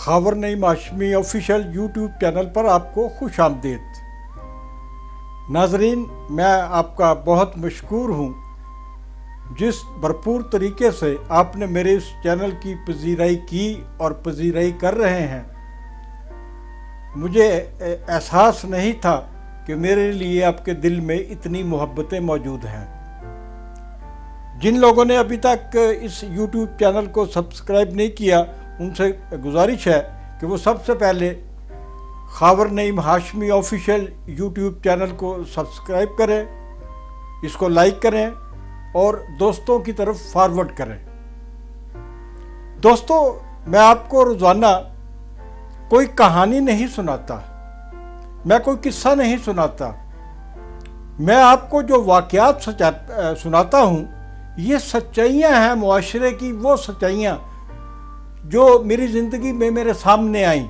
خاور نعیم Hashmi official YouTube channel پر آپ کو خوش آمدید۔ ناظرین، میں آپ کا بہت مشکور ہوں جس بھرپور طریقے سے آپ نے میرے اس چینل کی پذیرائی کی اور پذیرائی کر رہے ہیں۔ مجھے احساس نہیں تھا کہ میرے لیے آپ کے دل میں اتنی محبتیں موجود ہیں۔ جن لوگوں نے ابھی تک اس یوٹیوب چینل کو سبسکرائب نہیں کیا، ان سے گزارش ہے کہ وہ سب سے پہلے خاور نعیم ہاشمی آفیشیل یوٹیوب چینل کو سبسکرائب کریں، اس کو لائک کریں اور دوستوں کی طرف فارورڈ کریں۔ دوستو، میں آپ کو روزانہ کوئی کہانی نہیں سناتا، میں کوئی قصہ نہیں سناتا، میں آپ کو جو واقعات سناتا ہوں یہ سچائیاں ہیں، معاشرے کی وہ سچائیاں جو میری زندگی میں میرے سامنے آئیں۔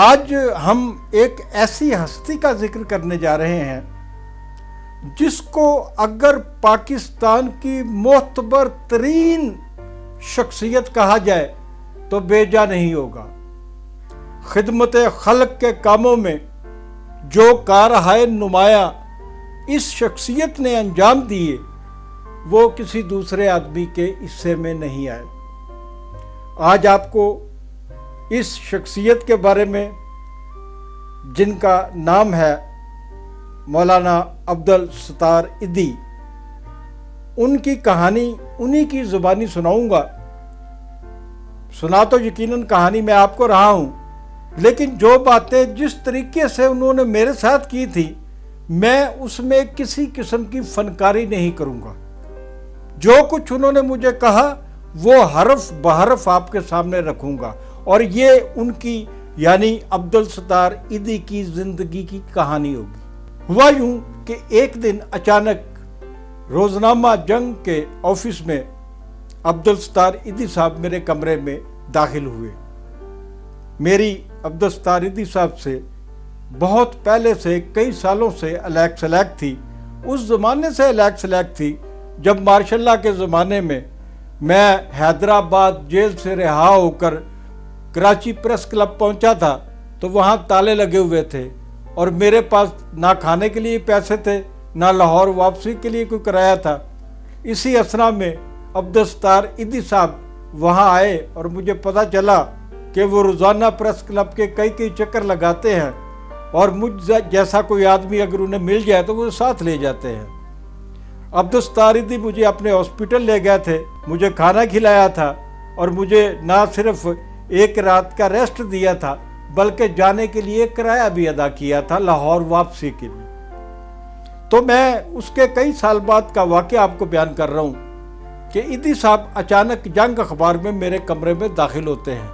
آج ہم ایک ایسی ہستی کا ذکر کرنے جا رہے ہیں جس کو اگر پاکستان کی معتبر ترین شخصیت کہا جائے تو بے جا نہیں ہوگا۔ خدمت خلق کے کاموں میں جو کارہائے نمایاں اس شخصیت نے انجام دیے وہ کسی دوسرے آدمی کے حصے میں نہیں آئے۔ آج آپ کو اس شخصیت کے بارے میں، جن کا نام ہے مولانا عبدالستار ایدھی، ان کی کہانی انہی کی زبانی سناؤں گا۔ سنا تو یقیناً کہانی میں آپ کو رہا ہوں، لیکن جو باتیں جس طریقے سے انہوں نے میرے ساتھ کی تھی، میں اس میں کسی قسم کی فنکاری نہیں کروں گا۔ جو کچھ انہوں نے مجھے کہا وہ حرف بحرف آپ کے سامنے رکھوں گا، اور یہ ان کی یعنی عبدالستار ایدھی کی زندگی کی کہانی ہوگی۔ ہوا یوں کہ ایک دن اچانک روزنامہ جنگ کے آفس میں عبدالستار ایدھی صاحب میرے کمرے میں داخل ہوئے۔ میری عبدالستار ایدھی صاحب سے بہت پہلے سے، کئی سالوں سے الیک سلیک تھی۔ اس زمانے سے الیک سلیک تھی جب ماشاء اللہ کے زمانے میں میں حیدرآباد جیل سے رہا ہو کر کراچی پریس کلب پہنچا تھا تو وہاں تالے لگے ہوئے تھے، اور میرے پاس نہ کھانے کے لیے پیسے تھے، نہ لاہور واپسی کے لیے کوئی کرایہ تھا۔ اسی اثنا میں عبدالستار ایدھی صاحب وہاں آئے اور مجھے پتہ چلا کہ وہ روزانہ پریس کلب کے کئی چکر لگاتے ہیں، اور مجھ جیسا کوئی آدمی اگر انہیں مل جائے تو وہ ساتھ لے جاتے ہیں۔ عبدالستار ایدھی مجھے اپنے ہاسپٹل لے گئے تھے، مجھے کھانا کھلایا تھا، اور مجھے نہ صرف ایک رات کا ریسٹ دیا تھا بلکہ جانے کے لیے کرایہ بھی ادا کیا تھا لاہور واپسی کے لیے۔ تو میں اس کے کئی سال بعد کا واقعہ آپ کو بیان کر رہا ہوں کہ ایدھی صاحب اچانک جنگ اخبار میں میرے کمرے میں داخل ہوتے ہیں۔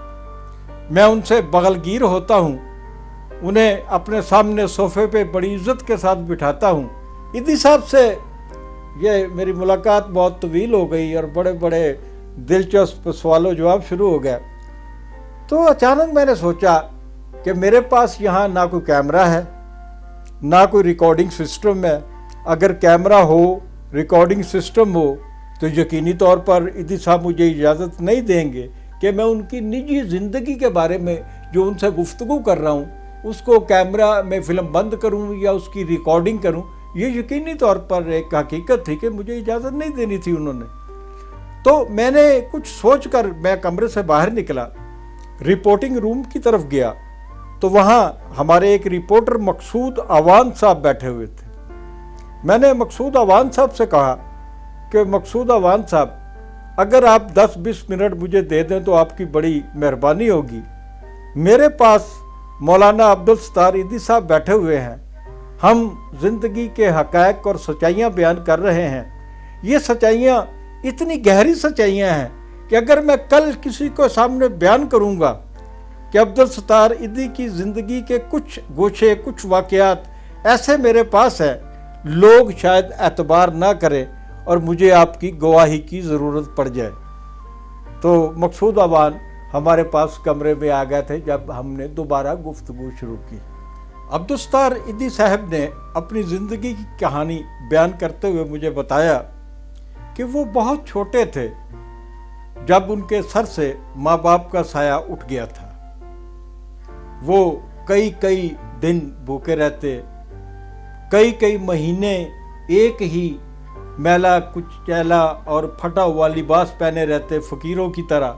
میں ان سے بغل گیر ہوتا ہوں، انہیں اپنے سامنے صوفے پہ بڑی عزت کے ساتھ بٹھاتا ہوں۔ ایدھی صاحب سے یہ میری ملاقات بہت طویل ہو گئی اور بڑے بڑے دلچسپ سوال و جواب شروع ہو گیا۔ تو اچانک میں نے سوچا کہ میرے پاس یہاں نہ کوئی کیمرہ ہے، نہ کوئی ریکارڈنگ سسٹم ہے۔ اگر کیمرہ ہو، ریکارڈنگ سسٹم ہو تو یقینی طور پر ایدھی صاحب مجھے اجازت نہیں دیں گے کہ میں ان کی نجی زندگی کے بارے میں جو ان سے گفتگو کر رہا ہوں اس کو کیمرہ میں فلم بند کروں یا اس کی ریکارڈنگ کروں۔ یہ یقینی طور پر ایک حقیقت تھی کہ مجھے اجازت نہیں دینی تھی انہوں نے۔ تو میں نے کچھ سوچ کر میں کمرے سے باہر نکلا، رپورٹنگ روم کی طرف گیا تو وہاں ہمارے ایک رپورٹر مقصود اعوان صاحب بیٹھے ہوئے تھے۔ میں نے مقصود اعوان صاحب سے کہا کہ مقصود اعوان صاحب، اگر آپ 10-20 منٹ مجھے دے دیں تو آپ کی بڑی مہربانی ہوگی۔ میرے پاس مولانا عبدالستار ایدھی صاحب بیٹھے ہوئے ہیں، ہم زندگی کے حقائق اور سچائیاں بیان کر رہے ہیں۔ یہ سچائیاں اتنی گہری سچائیاں ہیں کہ اگر میں کل کسی کو سامنے بیان کروں گا کہ عبدالستار ایدھی کی زندگی کے کچھ گوشے، کچھ واقعات ایسے میرے پاس ہیں، لوگ شاید اعتبار نہ کریں اور مجھے آپ کی گواہی کی ضرورت پڑ جائے۔ تو مقصود اعوان ہمارے پاس کمرے میں آ گئے تھے جب ہم نے دوبارہ گفتگو شروع کی۔ عبدالستار ایدھی صاحب نے اپنی زندگی کی کہانی بیان کرتے ہوئے مجھے بتایا کہ وہ بہت چھوٹے تھے جب ان کے سر سے ماں باپ کا سایہ اٹھ گیا تھا۔ وہ کئی دن بھوکے رہتے، کئی مہینے ایک ہی میلا کچیلا اور پھٹا ہوا لباس پہنے رہتے فقیروں کی طرح،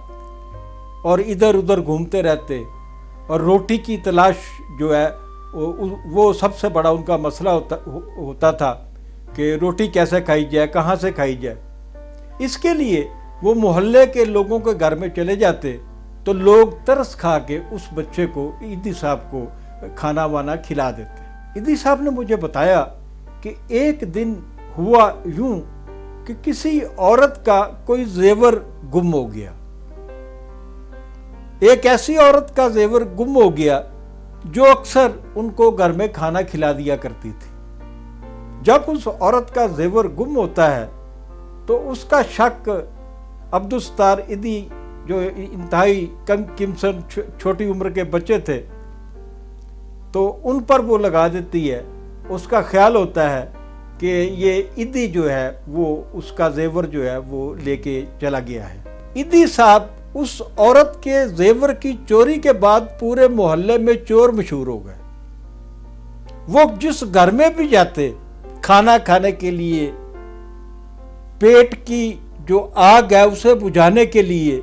اور ادھر ادھر گھومتے رہتے، اور روٹی کی تلاش جو ہے وہ سب سے بڑا ان کا مسئلہ ہوتا تھا کہ روٹی کیسے کھائی جائے، کہاں سے کھائی جائے۔ اس کے لیے وہ محلے کے لوگوں کے گھر میں چلے جاتے تو لوگ ترس کھا کے اس بچے کو، ایدھی صاحب کو کھانا وانا کھلا دیتے۔ ایدھی صاحب نے مجھے بتایا کہ ایک دن ہوا یوں کہ کسی عورت کا کوئی زیور گم ہو گیا، ایک ایسی عورت کا زیور گم ہو گیا جو اکثر ان کو گھر میں کھانا کھلا دیا کرتی تھی۔ جب اس عورت کا زیور گم ہوتا ہے تو اس کا شک عبدالستار ایدھی جو انتہائی کم قیمت چھوٹی عمر کے بچے تھے تو ان پر وہ لگا دیتی ہے۔ اس کا خیال ہوتا ہے کہ یہ ایدھی جو ہے وہ اس کا زیور جو ہے وہ لے کے چلا گیا ہے۔ ایدھی صاحب اس عورت کے زیور کی چوری کے بعد پورے محلے میں چور مشہور ہو گئے۔ وہ جس گھر میں بھی جاتے کھانا کھانے کے لیے، پیٹ کی جو آگ ہے اسے بجھانے کے لیے،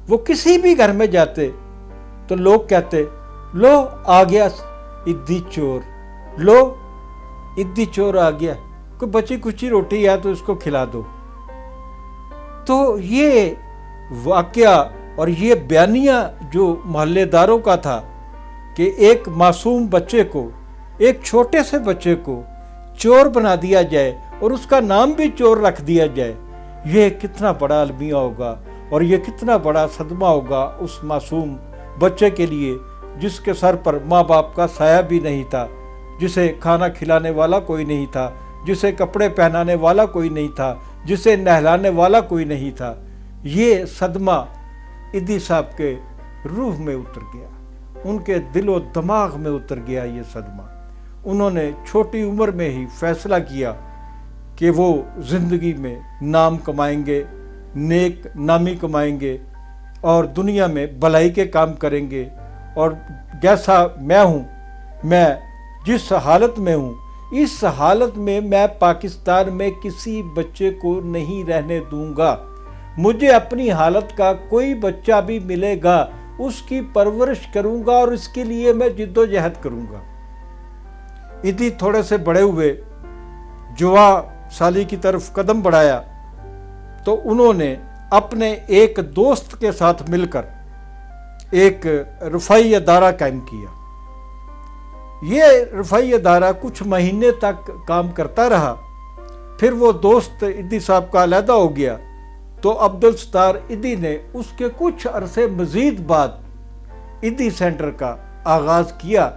وہ کسی بھی گھر میں جاتے تو لوگ کہتے لو آ گیا ایدھی چور، لو ایدھی چور آ گیا، کوئی بچی کچی روٹی ہے تو اس کو کھلا دو۔ تو یہ واقعہ اور یہ بیانیہ جو محلے داروں کا تھا کہ ایک معصوم بچے کو، ایک چھوٹے سے بچے کو چور بنا دیا جائے اور اس کا نام بھی چور رکھ دیا جائے، یہ کتنا بڑا المیہ ہوگا اور یہ کتنا بڑا صدمہ ہوگا اس معصوم بچے کے لیے جس کے سر پر ماں باپ کا سایہ بھی نہیں تھا، جسے کھانا کھلانے والا کوئی نہیں تھا، جسے کپڑے پہنانے والا کوئی نہیں تھا، جسے نہلانے والا کوئی نہیں تھا۔ یہ صدمہ ایدھی صاحب کے روح میں اتر گیا، ان کے دل و دماغ میں اتر گیا یہ صدمہ۔ انہوں نے چھوٹی عمر میں ہی فیصلہ کیا کہ وہ زندگی میں نام کمائیں گے، نیک نامی کمائیں گے اور دنیا میں بھلائی کے کام کریں گے، اور جیسا میں ہوں، میں جس حالت میں ہوں، اس حالت میں میں پاکستان میں کسی بچے کو نہیں رہنے دوں گا۔ مجھے اپنی حالت کا کوئی بچہ بھی ملے گا اس کی پرورش کروں گا اور اس کے لیے میں جد و جہد کروں گا۔ ایدھی تھوڑے سے بڑے ہوئے، جوا سالی کی طرف قدم بڑھایا تو انہوں نے اپنے ایک دوست کے ساتھ مل کر ایک رفائی ادارہ قائم کیا۔ یہ رفائی ادارہ کچھ مہینے تک کام کرتا رہا، پھر وہ دوست ایدھی صاحب کا علیحدہ ہو گیا تو عبدالستار ایدھی نے اس کے کچھ عرصے مزید بعد ایدھی سینٹر کا آغاز کیا،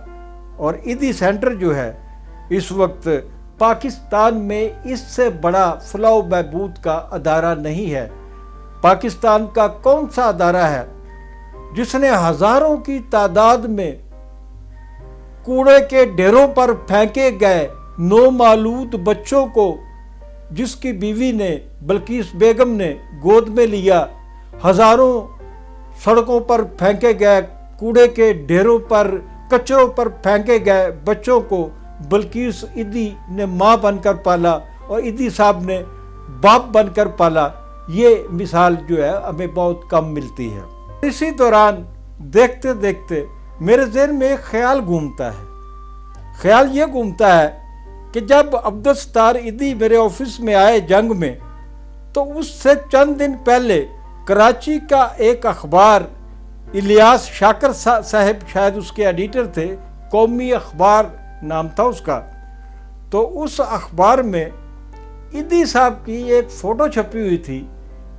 اور ایدھی سینٹر جو ہے اس وقت پاکستان میں اس سے بڑا فلاح و بہبود کا ادارہ نہیں ہے۔ پاکستان کا کون سا ادارہ ہے جس نے ہزاروں کی تعداد میں کوڑے کے ڈھیروں پر پھینکے گئے نومولود بچوں کو، جس کی بیوی نے، بلقیس بیگم نے گود میں لیا، ہزاروں سڑکوں پر پھینکے گئے کوڑے کے ڈھیروں پر، کچروں پر پھینکے گئے بچوں کو بلقیس ایدھی نے ماں بن کر پالا اور ایدھی صاحب نے باپ بن کر پالا۔ یہ مثال جو ہے ہمیں بہت کم ملتی ہے۔ اسی دوران دیکھتے دیکھتے میرے ذہن میں ایک خیال گھومتا ہے۔ خیال یہ گھومتا ہے کہ جب عبدالستار ایدھی میرے آفس میں آئے جنگ میں، تو اس سے چند دن پہلے کراچی کا ایک اخبار، الیاس شاکر صاحب شاید اس کے ایڈیٹر تھے، قومی اخبار نام تھا اس کا، تو اس اخبار میں ایدھی صاحب کی ایک فوٹو چھپی ہوئی تھی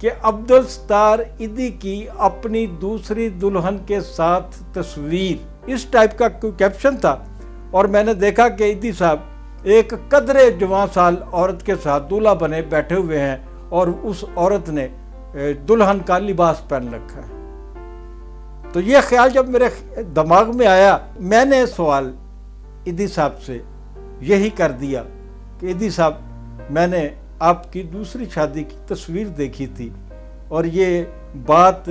کہ عبدالستار ایدھی کی اپنی دوسری دلہن کے ساتھ تصویر، اس ٹائپ کا کوئی کیپشن تھا، اور میں نے دیکھا کہ ایدھی صاحب ایک قدرے جوان سال عورت کے ساتھ دولہا بنے بیٹھے ہوئے ہیں اور اس عورت نے دلہن کا لباس پہن رکھا ہے۔ تو یہ خیال جب میرے دماغ میں آیا، میں نے سوال ایدھی صاحب سے یہی کر دیا کہ ایدھی صاحب، میں نے آپ کی دوسری شادی کی تصویر دیکھی تھی اور یہ بات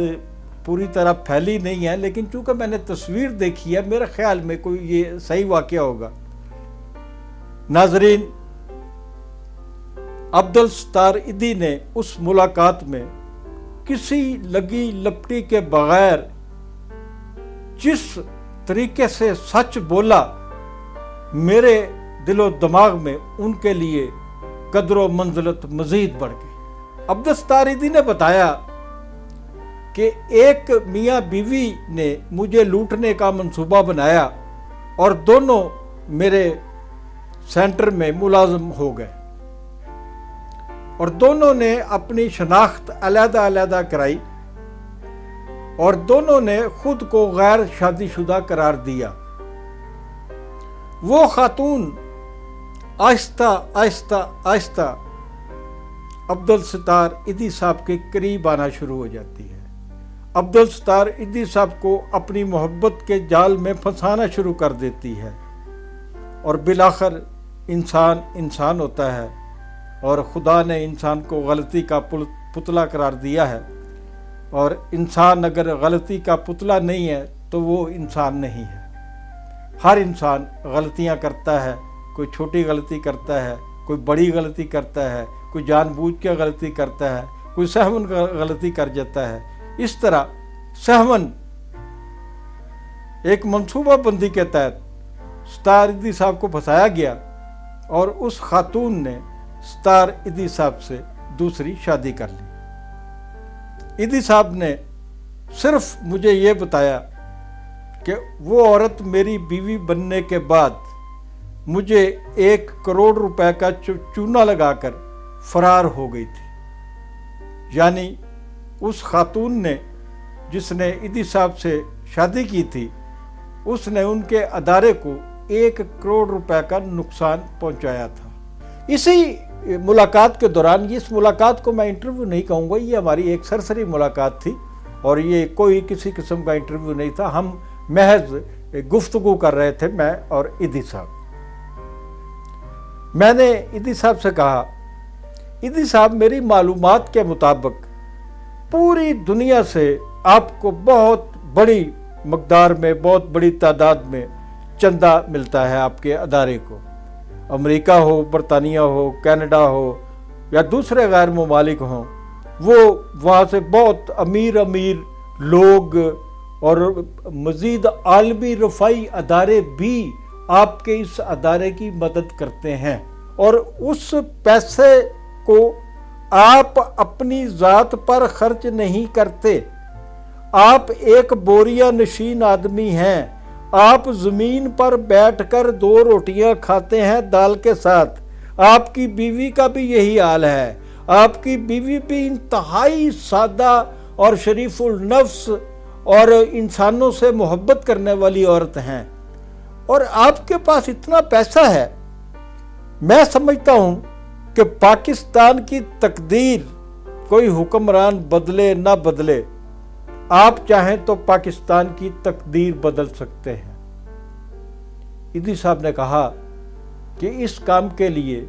پوری طرح پھیلی نہیں ہے، لیکن چونکہ میں نے تصویر دیکھی ہے، میرے خیال میں کوئی یہ صحیح واقعہ ہوگا۔ ناظرین، عبدالستار ایدھی نے اس ملاقات میں کسی لگی لپٹی کے بغیر جس طریقے سے سچ بولا، میرے دل و دماغ میں ان کے لیے قدر و منزلت مزید بڑھ گئی۔ عبدالستار ایدھی نے بتایا کہ ایک میاں بیوی نے مجھے لوٹنے کا منصوبہ بنایا اور دونوں میرے سینٹر میں ملازم ہو گئے، اور دونوں نے اپنی شناخت علیحدہ علیحدہ کرائی، اور دونوں نے خود کو غیر شادی شدہ قرار دیا۔ وہ خاتون آہستہ آہستہ آہستہ عبدالستار ایدھی صاحب کے قریب آنا شروع ہو جاتی ہے، عبدالستار ایدھی صاحب کو اپنی محبت کے جال میں پھنسانا شروع کر دیتی ہے، اور بالآخر انسان انسان ہوتا ہے، اور خدا نے انسان کو غلطی کا پتلا قرار دیا ہے، اور انسان اگر غلطی کا پتلا نہیں ہے تو وہ انسان نہیں ہے۔ ہر انسان غلطیاں کرتا ہے، کوئی چھوٹی غلطی کرتا ہے، کوئی بڑی غلطی کرتا ہے، کوئی جان بوجھ کے غلطی کرتا ہے، کوئی سہون غلطی کر جاتا ہے۔ اس طرح سہون ایک منصوبہ بندی کے تحت ستار ایدھی صاحب کو پھنسایا گیا، اور اس خاتون نے ستار ایدھی صاحب سے دوسری شادی کر لی۔ ایدھی صاحب نے صرف مجھے یہ بتایا کہ وہ عورت میری بیوی بننے کے بعد مجھے 1 کروڑ روپے کا چونا لگا کر فرار ہو گئی تھی۔ یعنی اس خاتون نے جس نے ایدھی صاحب سے شادی کی تھی، اس نے ان کے ادارے کو 1 کروڑ روپے کا نقصان پہنچایا تھا۔ اسی ملاقات کے دوران، اس ملاقات کو میں انٹرویو نہیں کہوں گا، یہ ہماری ایک سرسری ملاقات تھی، اور یہ کوئی کسی قسم کا انٹرویو نہیں تھا، ہم محض گفتگو کر رہے تھے، میں اور ایدھی صاحب۔ میں نے ایدھی صاحب سے کہا، ایدھی صاحب میری معلومات کے مطابق پوری دنیا سے آپ کو بہت بڑی مقدار میں، بہت بڑی تعداد میں چندہ ملتا ہے آپ کے ادارے کو، امریکہ ہو، برطانیہ ہو، کینیڈا ہو یا دوسرے غیر ممالک ہوں، وہ وہاں سے بہت امیر امیر لوگ اور مزید عالمی رفائی ادارے بھی آپ کے اس ادارے کی مدد کرتے ہیں، اور اس پیسے کو آپ اپنی ذات پر خرچ نہیں کرتے۔ آپ ایک بوریا نشین آدمی ہیں، آپ زمین پر بیٹھ کر 2 روٹیاں کھاتے ہیں دال کے ساتھ۔ آپ کی بیوی کا بھی یہی حال ہے، آپ کی بیوی بھی انتہائی سادہ اور شریف النفس اور انسانوں سے محبت کرنے والی عورت ہیں، اور آپ کے پاس اتنا پیسہ ہے۔ میں سمجھتا ہوں کہ پاکستان کی تقدیر کوئی حکمران بدلے نہ بدلے، آپ چاہیں تو پاکستان کی تقدیر بدل سکتے ہیں۔ ایدھی صاحب نے کہا کہ اس کام کے لیے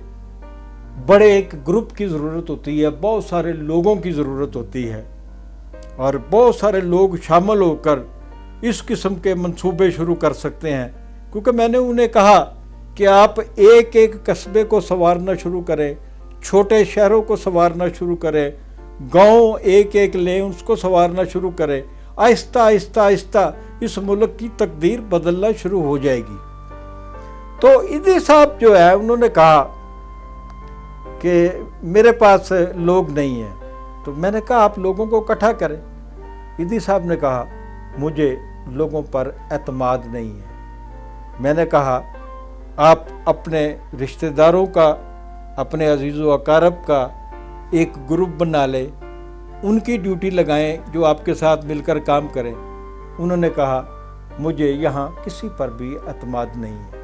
بڑے ایک گروپ کی ضرورت ہوتی ہے، بہت سارے لوگوں کی ضرورت ہوتی ہے، اور بہت سارے لوگ شامل ہو کر اس قسم کے منصوبے شروع کر سکتے ہیں، کیونکہ میں نے انہیں کہا کہ آپ ایک ایک قصبے کو سنوارنا شروع کریں، چھوٹے شہروں کو سنوارنا شروع کریں، گاؤں ایک ایک لیں، اس کو سنوارنا شروع کریں، آہستہ آہستہ آہستہ اس ملک کی تقدیر بدلنا شروع ہو جائے گی۔ تو ایدھی صاحب جو ہے انہوں نے کہا کہ میرے پاس لوگ نہیں ہیں، تو میں نے کہا آپ لوگوں کو اکٹھا کریں۔ ایدھی صاحب نے کہا مجھے لوگوں پر اعتماد نہیں ہے۔ میں نے کہا آپ اپنے رشتہ داروں کا، اپنے عزیز و اقارب کا ایک گروپ بنا لیں، ان کی ڈیوٹی لگائیں جو آپ کے ساتھ مل کر کام کریں۔ انہوں نے کہا مجھے یہاں کسی پر بھی اعتماد نہیں ہے۔